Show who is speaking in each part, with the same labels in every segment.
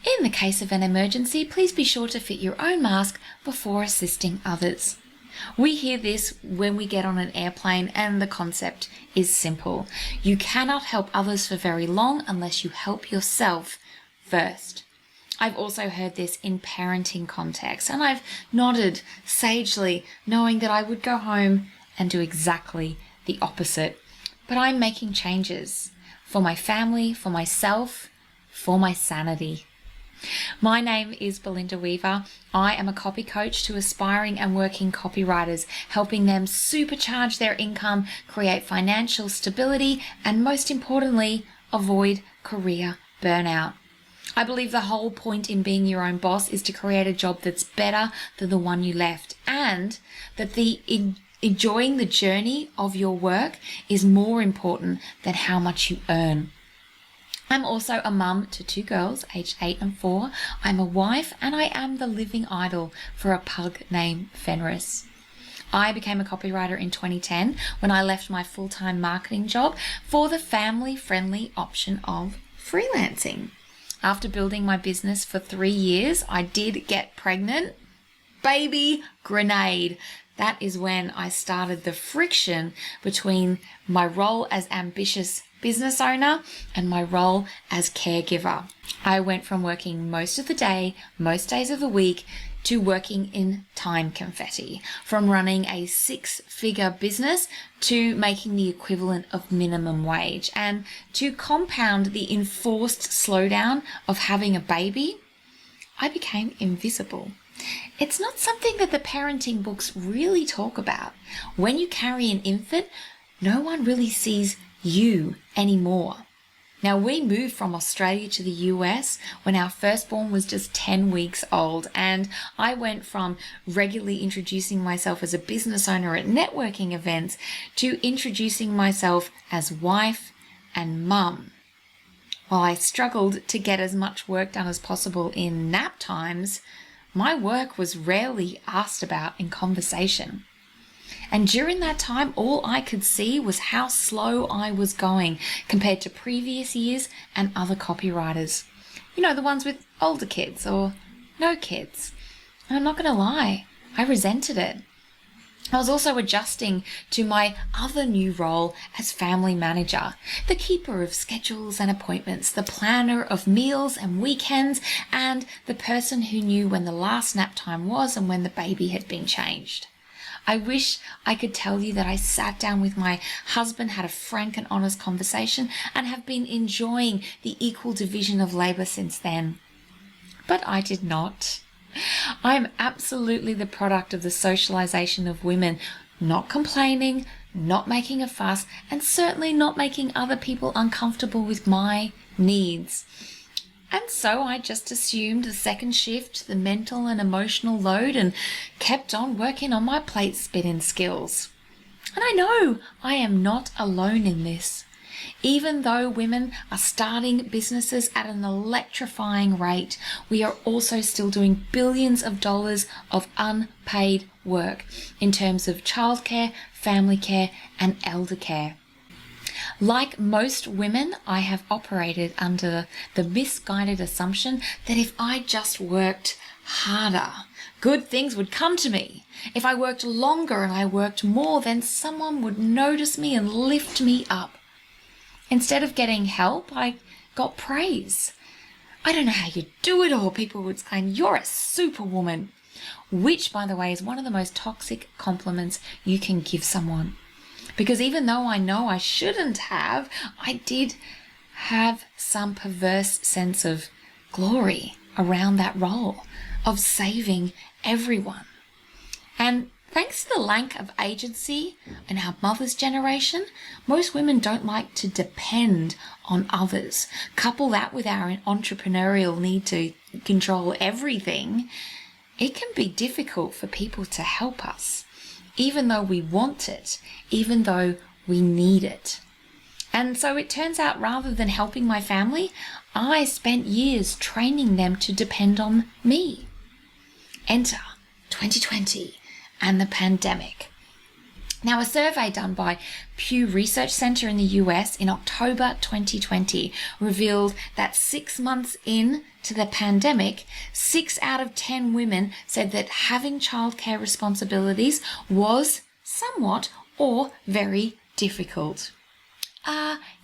Speaker 1: In the case of an emergency, please be sure to fit your own mask before assisting others. We hear this when we get on an airplane, and the concept is simple. You cannot help others for very long unless you help yourself first. I've also heard this in parenting context, and I've nodded sagely, knowing that I would go home and do exactly the opposite. But I'm making changes for my family, for myself, for my sanity. My name is Belinda Weaver. I am a copy coach to aspiring and working copywriters, helping them supercharge their income, create financial stability, and most importantly, avoid career burnout. I believe the whole point in being your own boss is to create a job that's better than the one you left, and that enjoying the journey of your work is more important than how much you earn. I'm also a mum to 2 girls, aged 8 and 4. I'm a wife, and I am the living idol for a pug named Fenris. I became a copywriter in 2010 when I left my full-time marketing job for the family-friendly option of freelancing. After building my business for 3 years, I did get pregnant. Baby grenade. That is when I started the friction between my role as ambitious business owner and my role as caregiver. I went from working most of the day, most days of the week, to working in time confetti, from running a 6-figure business to making the equivalent of minimum wage. And to compound the enforced slowdown of having a baby, I became invisible. It's not something that the parenting books really talk about. When you carry an infant, no one really sees you anymore. Now, we moved from Australia to the US when our firstborn was just 10 weeks old, and I went from regularly introducing myself as a business owner at networking events to introducing myself as wife and mum. While I struggled to get as much work done as possible in nap times, my work was rarely asked about in conversation. And during that time, all I could see was how slow I was going compared to previous years and other copywriters. You know, the ones with older kids or no kids. And I'm not going to lie, I resented it. I was also adjusting to my other new role as family manager, the keeper of schedules and appointments, the planner of meals and weekends, and the person who knew when the last nap time was and when the baby had been changed. I wish I could tell you that I sat down with my husband, had a frank and honest conversation, and have been enjoying the equal division of labor since then. But I did not. I am absolutely the product of the socialization of women, not complaining, not making a fuss, and certainly not making other people uncomfortable with my needs. And so I just assumed the second shift, the mental and emotional load, and kept on working on my plate spinning skills. And I know I am not alone in this. Even though women are starting businesses at an electrifying rate, we are also still doing billions of dollars of unpaid work in terms of childcare, family care, and elder care. Like most women, I have operated under the misguided assumption that if I just worked harder, good things would come to me. If I worked longer and I worked more, then someone would notice me and lift me up. Instead of getting help, I got praise. I don't know how you do it all. People would say, you're a superwoman, which, by the way, is one of the most toxic compliments you can give someone. Because even though I know I shouldn't have, I did have some perverse sense of glory around that role of saving everyone. And thanks to the lack of agency in our mother's generation, most women don't like to depend on others. Couple that with our entrepreneurial need to control everything, it can be difficult for people to help us, even though we want it, even though we need it. And so it turns out, rather than helping my family, I spent years training them to depend on me. Enter 2020 and the pandemic. Now, a survey done by Pew Research Center in the US in October 2020 revealed that 6 months in to the pandemic, 6 out of 10 women said that having childcare responsibilities was somewhat or very difficult.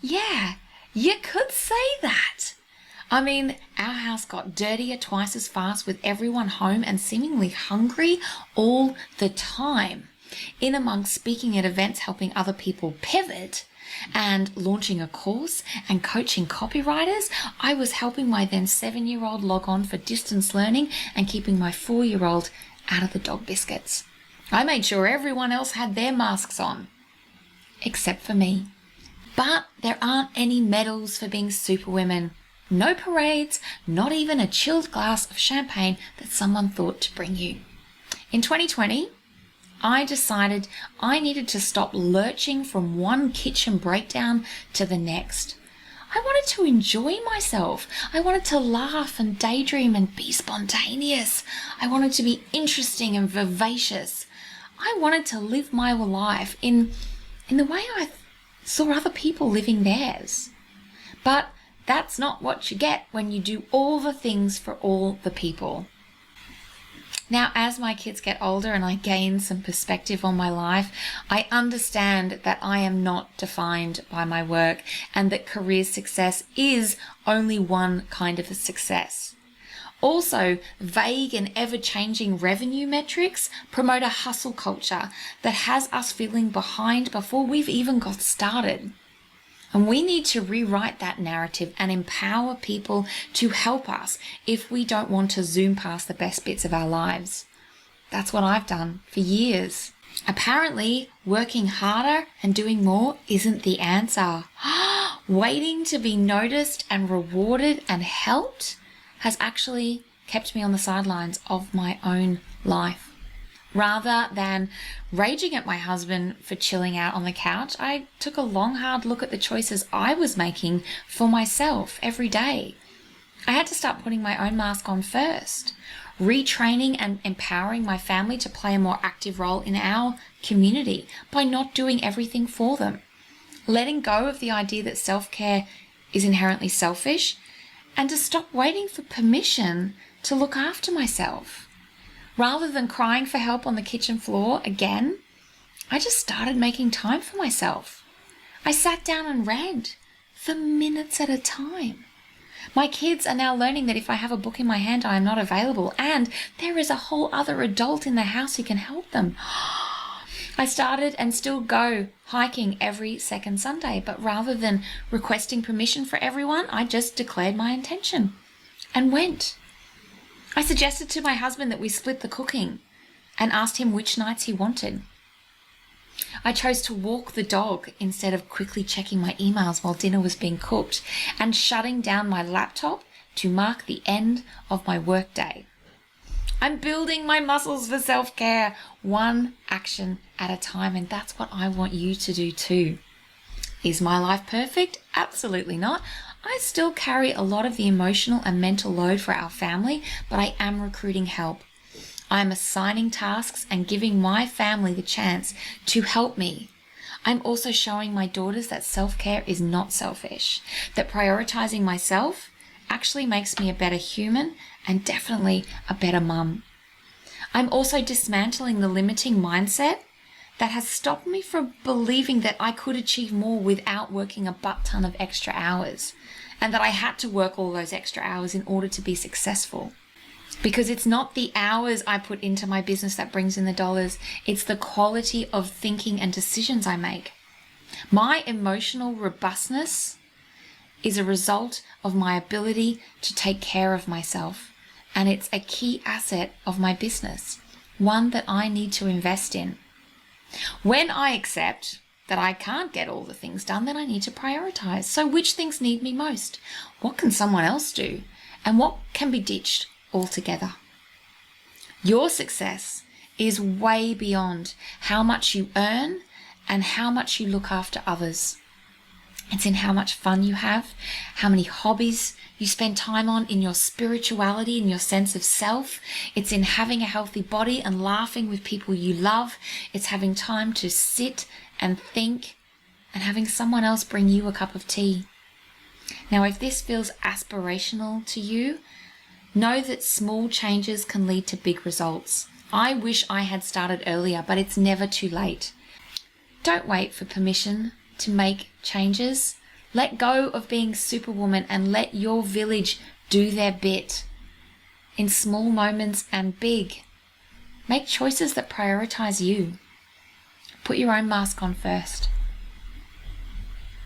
Speaker 1: Yeah, you could say that. I mean, our house got dirtier twice as fast with everyone home and seemingly hungry all the time. In amongst speaking at events, helping other people pivot, and launching a course and coaching copywriters, I was helping my then 7-year-old log on for distance learning and keeping my 4-year-old out of the dog biscuits. I made sure everyone else had their masks on, except for me. But there aren't any medals for being superwomen. No parades, not even a chilled glass of champagne that someone thought to bring you. In 2020, I decided I needed to stop lurching from one kitchen breakdown to the next. I wanted to enjoy myself. I wanted to laugh and daydream and be spontaneous. I wanted to be interesting and vivacious. I wanted to live my life in the way I saw other people living theirs. But that's not what you get when you do all the things for all the people. Now, as my kids get older and I gain some perspective on my life, I understand that I am not defined by my work and that career success is only one kind of a success. Also, vague and ever-changing revenue metrics promote a hustle culture that has us feeling behind before we've even got started. And we need to rewrite that narrative and empower people to help us if we don't want to zoom past the best bits of our lives. That's what I've done for years. Apparently, working harder and doing more isn't the answer. Waiting to be noticed and rewarded and helped has actually kept me on the sidelines of my own life. Rather than raging at my husband for chilling out on the couch, I took a long, hard look at the choices I was making for myself every day. I had to start putting my own mask on first, retraining and empowering my family to play a more active role in our community by not doing everything for them, letting go of the idea that self-care is inherently selfish, and to stop waiting for permission to look after myself. Rather than crying for help on the kitchen floor again, I just started making time for myself. I sat down and read for minutes at a time. My kids are now learning that if I have a book in my hand, I am not available, and there is a whole other adult in the house who can help them. I started and still go hiking every second Sunday, but rather than requesting permission for everyone, I just declared my intention and went. I suggested to my husband that we split the cooking and asked him which nights he wanted. I chose to walk the dog instead of quickly checking my emails while dinner was being cooked and shutting down my laptop to mark the end of my workday. I'm building my muscles for self-care, one action at a time, and that's what I want you to do too. Is my life perfect? Absolutely not. I still carry a lot of the emotional and mental load for our family, but I am recruiting help. I am assigning tasks and giving my family the chance to help me. I'm also showing my daughters that self-care is not selfish, that prioritizing myself actually makes me a better human and definitely a better mum. I'm also dismantling the limiting mindset that has stopped me from believing that I could achieve more without working a butt ton of extra hours, and that I had to work all those extra hours in order to be successful. Because it's not the hours I put into my business that brings in the dollars, it's the quality of thinking and decisions I make. My emotional robustness is a result of my ability to take care of myself, and it's a key asset of my business, one that I need to invest in. When I accept that I can't get all the things done, then I need to prioritize. So which things need me most? What can someone else do? And what can be ditched altogether? Your success is way beyond how much you earn and how much you look after others. It's in how much fun you have, how many hobbies you spend time on, in your spirituality, in your sense of self. It's in having a healthy body and laughing with people you love. It's having time to sit and think and having someone else bring you a cup of tea. Now, if this feels aspirational to you, Know that small changes can lead to big results. I wish I had started earlier, but it's never too late. Don't wait for permission to make changes. Let go of being superwoman and let your village do their bit. In small moments and big. Make choices that prioritize you. Put your own mask on first.